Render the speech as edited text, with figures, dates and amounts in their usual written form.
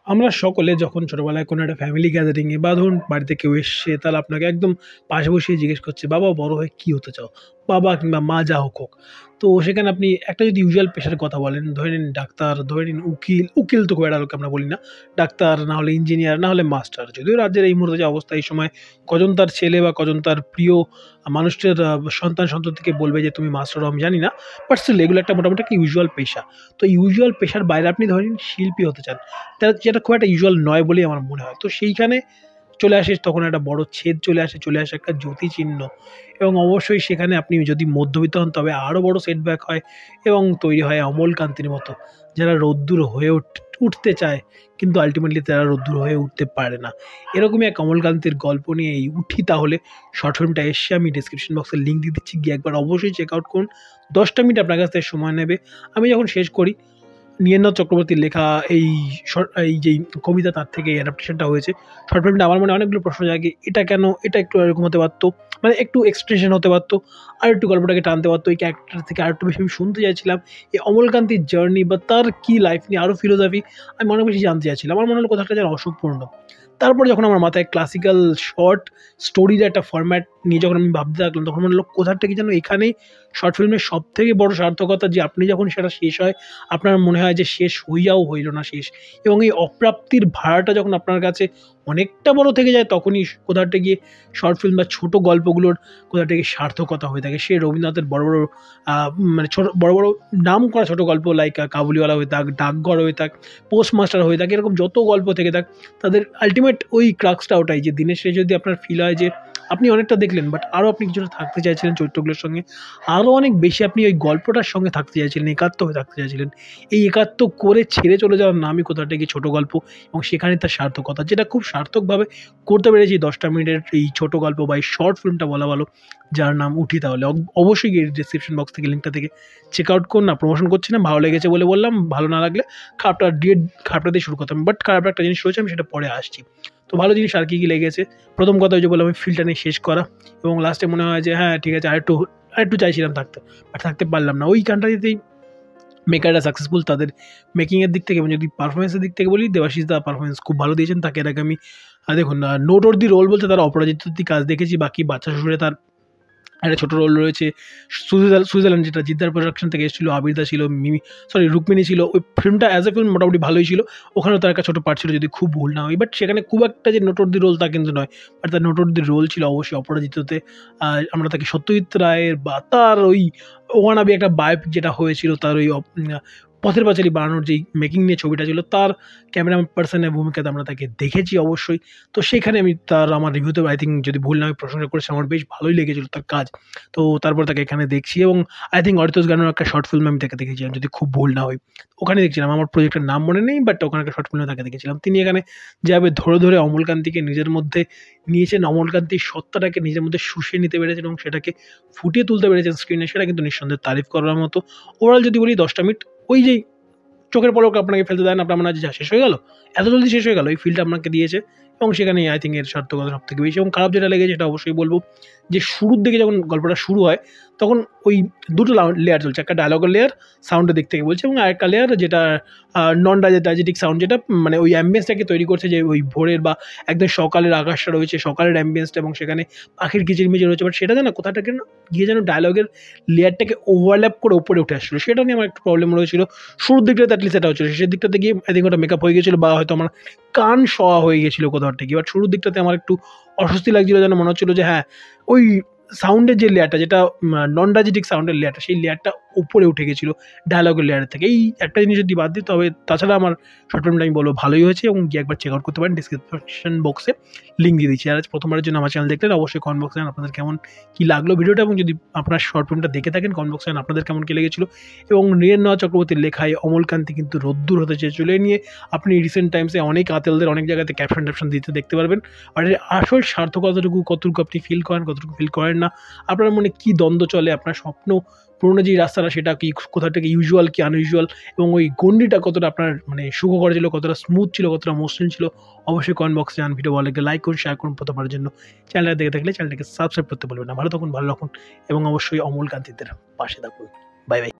আমরা সকলে যখন ছোটবেলায় কোনো একটা ফ্যামিলি গ্যাদারিংয়ে বা ধরুন বাড়িতে কেউ এসছে, তাহলে আপনাকে একদম পাশে বসিয়ে জিজ্ঞেস করছে, বাবা বড় হয়ে কী হতে চাও? বাবা কিংবা মা যা হোক হোক। তো সেখানে আপনি একটা যদি ইউজুয়াল পেশার কথা বলেন, ধরে নিন ডাক্তার, ধরে নিন উকিল, উকিল তো খুব একটা লোককে আমরা বলি না। ডাক্তার, না হলে ইঞ্জিনিয়ার, না হলে মাস্টার। যদিও রাজ্যের এই মুহূর্তে যে অবস্থা, এই সময় কজন তার ছেলে বা কজন তার প্রিয় মানুষটার সন্তান-সন্ততিকে বলবে যে তুমি মাস্টার হও আমি জানি না। বাট স্টিল এগুলো একটা মোটামুটি একটা ইউজুয়াল পেশা। তো ইউজুয়াল পেশার বাইরে আপনি ধরে নিন শিল্পী হতে চান। যেটা খুব একটা ইউজুয়াল নয় বলেই আমার মনে হয়। তো সেইখানে চলে আসে তখন একটা বড় ছেদ চলে আসে একটা জ্যোতিচিহ্ন, এবং অবশ্যই সেখানে আপনি যদি মধ্যবিত্ত হন তবে আরও বড় সেটব্যাক হয় এবং তৈরি হয় অমলকান্তির মতো, যারা রোদ্দুর হয়ে উঠতে চায় কিন্তু আল্টিমেটলি তারা রোদ্দুর হয়ে উঠতে পারে না। এরকমই এক অমলকান্তির গল্প নিয়ে এই উঠি তাহলে শর্ট ফিল্মটা এসছে। আমি ডিসক্রিপশন বক্সে লিঙ্ক দিয়ে দিচ্ছি, গিয়ে একবার অবশ্যই চেক আউট করুন। 10টা মিনিট আপনার কাছ থেকে সময় নেবে। আমি যখন শেষ করি, নীরেন্দ্রনাথ চক্রবর্তীর লেখা এই যেই কবিতা, তার থেকে এই অ্যাডাপ্টেশনটা হয়েছে। শর্ট ফিল্মটা আমার মনে অনেকগুলো প্রশ্ন জাগে, এটা কেন, এটা একটু এরকম হতে পারতো, মানে একটু এক্সটেনশন হতে পারতো, আর একটু গল্পটাকে টানতে পারতো, এই ক্যারেক্টার থেকে আর একটু বেশি আমি শুনতে চাইছিলাম। এই অমলকান্তির জার্নি বা তার কী লাইফ নিয়ে আরও ফিলোসফি আমি অনেক বেশি জানতে চাইছিলাম। আমার মনে হলো কোথাও একটা যেন অসম্পূর্ণ। তারপর যখন আমার মাথায় ক্লাসিক্যাল শর্ট স্টোরির একটা ফরম্যাট নিয়ে যখন আমি ভাবতে থাকলাম, তখন মনে হলো কোথার থেকে যেন এখানেই শর্ট ফিল্মের সবথেকে বড় সার্থকতা, যে আপনি যখন সেটা শেষ হয় আপনার মনে হয় যে শেষ হইয়াও হইল না শেষ, এবং এই অপ্রাপ্তির ভাড়াটা যখন আপনার কাছে অনেকটা বড় থেকে যায়, তখনই কোথাটা গিয়ে শর্ট ফিল্ম বা ছোটো গল্পগুলোর কোথাটা গিয়ে সার্থকতা হয়ে থাকে। সে রবীন্দ্রনাথের বড় বড় মানে বড় বড় নাম করা ছোটো গল্প, লাইক কাবুলিওয়ালা হয়ে থাক, ডাকঘর হয়ে থাক, পোস্টমাস্টার হয়ে থাকে, এরকম যত গল্প থেকে থাক, তাদের আলটিমেট ওই ক্রাক্সটা ওটাই, যে দিনের শেষে যদি আপনার ফিল হয় যে আপনি অনেকটা দেখলেন, বাট আরও আপনি কিছুটা থাকতে চাইছিলেন চরিত্রগুলোর সঙ্গে, আরও অনেক বেশি আপনি ওই গল্পটার সঙ্গে থাকতে চাইছিলেন, একাত্ম হয়ে থাকতে চাইছিলেন। এই একাত্ম করে ছেড়ে চলে যাওয়ার নামই কোথাটা গিয়ে ছোটো গল্প, এবং সেখানে তার সার্থকতা, যেটা খুব সার্থকভাবে করতে পেরেছি 10টা মিনিটের এই ছোটো গল্প বা এই শর্ট ফিল্মটা বলা ভালো, যার নাম উঠি তাহলে। অবশ্যই গিয়ে ডিসক্রিপশন বক্স থেকে লিঙ্কটা থেকে চেক আউট করুন। না প্রমোশন করছি না, ভালো লেগেছে বলে বললাম, ভালো না লাগলে খারাপটা দিয়ে শুরু করতাম, বাট খারাপ একটা জিনিস রয়েছে, আমি সেটা পরে আসছি। তো ভালো জিনিস আর কী কী লেগেছে, প্রথম কথা ওই যে বললাম, আমি ফিল্মটা নিয়ে শেষ করা, এবং লাস্টে মনে হয় যে হ্যাঁ ঠিক আছে, আরেকটু চাইছিলাম থাকতে, বাট থাকতে পারলাম না। ওই গানটাতেই মেকাররা সাকসেসফুল তাদের মেকিংয়ের দিক থেকে, এবং যদি পারফরমেন্সের দিক থেকে বলি, দেবাশিস দা পারফরমেন্স খুব ভালো দিয়েছেন। তাকে এর আগে আমি দেখুন নোট দি রোল বলতে তার অপরাজিত কাজ দেখেছি, বাকি বাচ্চা শ্বশুরে তার একটা ছোটো রোল রয়েছে। সুইজারল্যান্ড, যেটা জিদ্দার প্রোডাকশন থেকে এসেছিলো, আবিরদা ছিল, রুক্মিণী ছিল। ওই ফিল্মটা অ্যাজ এ ফিল্ম মোটামুটি ভালোই ছিল, ওখানেও তার একটা ছোটো পার্ট ছিল যদি খুব ভুল না হয়, বাট সেখানে খুব একটা যে নোটর দি রোল তা কিন্তু নয়, বাট তার নোটর দি রোল ছিল অবশ্যই অপরাজিততে। আমরা তাকে সত্যজিৎ রায়ের বা তার ওই ওয়ানাবি একটা বায়োপিক যেটা হয়েছিল, তার ওই পথের পাঁচালী বানানোর যেই মেকিং নিয়ে ছবিটা ছিল, তার ক্যামেরা পার্সনের ভূমিকাতে আমরা তাকে দেখেছি অবশ্যই। তো সেখানে আমি আমার রিভিউতে আই থিঙ্ক যদি ভুল না আমি প্রশংসা করেছি, আমার বেশ ভালোই লেগেছিল তার কাজ। তো তারপর তাকে এখানে দেখছি, এবং আই থিঙ্ক অরিতোষ গানের একটা শর্ট ফিল্ম আমি তাকে দেখেছিলাম, যদি খুব ভুল না হয় ওখানে দেখছিলাম, আমার প্রজেক্টের নাম মনে নেই, বাট ওখানে একটা শর্ট ফিল্মে তাকে দেখেছিলাম। তিনি এখানে যেভাবে ধরে ধরে অমলকান্তিকে নিজের মধ্যে নিয়েছেন, অমলকান্তির সত্তাটাকে নিজের মধ্যে শুষিয়ে নিতে পেরেছেন এবং সেটাকে ফুটিয়ে তুলতে পেরেছেন স্ক্রিনে, সেটা কিন্তু নিঃসন্দেহে তারিফ করার মতো। ওভারঅল যদি বলি 10টা মিনিট ওই যেই চোখের পলক আপনাকে ফেলতে দেয় না, আপনার মনে হয় যে যা শেষ হয়ে গেল, এত জলদি শেষ হয়ে গেল, এই ফিলটা আপনাকে দিয়েছে, এবং সেখানেই আই থিঙ্ক এর সার্থকতা সব থেকে বেশি। এবং খারাপ যেটা লেগেছে সেটা অবশ্যই বলবো, যে শুরুর দিকে যখন গল্পটা শুরু হয়, তখন ওই দুটো লেয়ার চলছে, একটা ডায়লগের লেয়ার সাউন্ডের দিক থেকে বলছে, এবং আরেকটা লেয়ার যেটা নন ডাইজেটিক সাউন্ড, যেটা মানে ওই অ্যাম্বিয়েন্সটাকে তৈরি করছে, যে ওই ভোরের বা একদম সকালের আকাশটা রয়েছে, সকালের অ্যাম্বিয়েন্সটা, এবং সেখানে পাখির কিচিরমিচির রয়েছে, বাট সেটা যেন কোথাটাকে গিয়ে যেন ডায়লগের লেয়ারটাকে ওভারল্যাপ করে উপরে উঠে আসছিলো, সেটা নিয়ে আমার একটু প্রবলেম রয়েছিল শুরুর দিকটাতে। অ্যাটলিস্ট সেটা হচ্ছিল, শেষের দিকটাতে গিয়ে আই থিঙ্ক ওটা মেকআপ হয়ে গেছিলো, বা হয়তো আমার কান শোয়া হয়ে গেছিলো কোথাও থেকে। বাট শুরুর দিকটাতে আমার একটু অস্বস্তি লাগছিলো, যেন মনে হচ্ছিলো যে হ্যাঁ ওই সাউন্ডের যে লেয়ারটা, যেটা নন ডাইজেটিক সাউন্ডের লেয়ারটা, সেই লেয়ারটা উপরে উঠে গেছিলো ডায়লগের লেয়ারের থেকে। এই একটা জিনিস যদি বাদ দিই, তবে তাছাড়া আমার শর্ট ফিল্মটা আমি বলবো ভালোই হয়েছে, এবং গিয়ে একবার চেক আউট করতে পারেন। ডিসক্রিপশন বক্সে লিঙ্ক দিয়ে দিচ্ছি। আর প্রথমবারের জন্য আমার চ্যানেল দেখলেন, অবশ্যই কমেন্ট বক্সে আপনাদের কেমন কী লাগলো ভিডিওটা, এবং যদি আপনার শর্ট ফিল্মটা দেখে থাকেন কমেন্ট বক্সে আপনাদের কেমন কী লেগেছিলো। এবং নীরেন্দ্রনাথ চক্রবর্তীর লেখায় অমলকান্তি কিন্তু রোদ্দুর হতে চেয়ে চলে নিয়ে আপনি রিসেন্ট টাইমসে অনেক আতেলদের অনেক জায়গাতে ক্যাপশন দিতে দেখতে পারবেন। আর এর আসল সার্থকতাটুকু কতটুকু আপনি ফিল করেন, কতটুকু ফিল করেন না, আপনার মনে কী দ্বন্দ্ব চলে, আপনার স্বপ্ন পুরোনো যেই রাস্তাটা সেটা কি কোথা থেকে ইউজুয়াল কি আনইউজুয়াল, এবং ওই গণ্ডিটা কতটা আপনার মানে সুখকর ছিল, কতটা স্মুথ ছিল, কতটা মসৃণ ছিল, অবশ্যই কমেন্ট বক্সে জানান। ভিডিও ভালো লাগলে লাইক করুন, শেয়ার করুন প্রথমবারের জন্য। চ্যানেলটা দেখে থাকলে চ্যানেলটাকে সাবস্ক্রাইব করতে বলবেন না। ভালো থাকুন, ভালো রাখুন, এবং অবশ্যই অমলকান্তিদের পাশে থাকুন। Bye bye.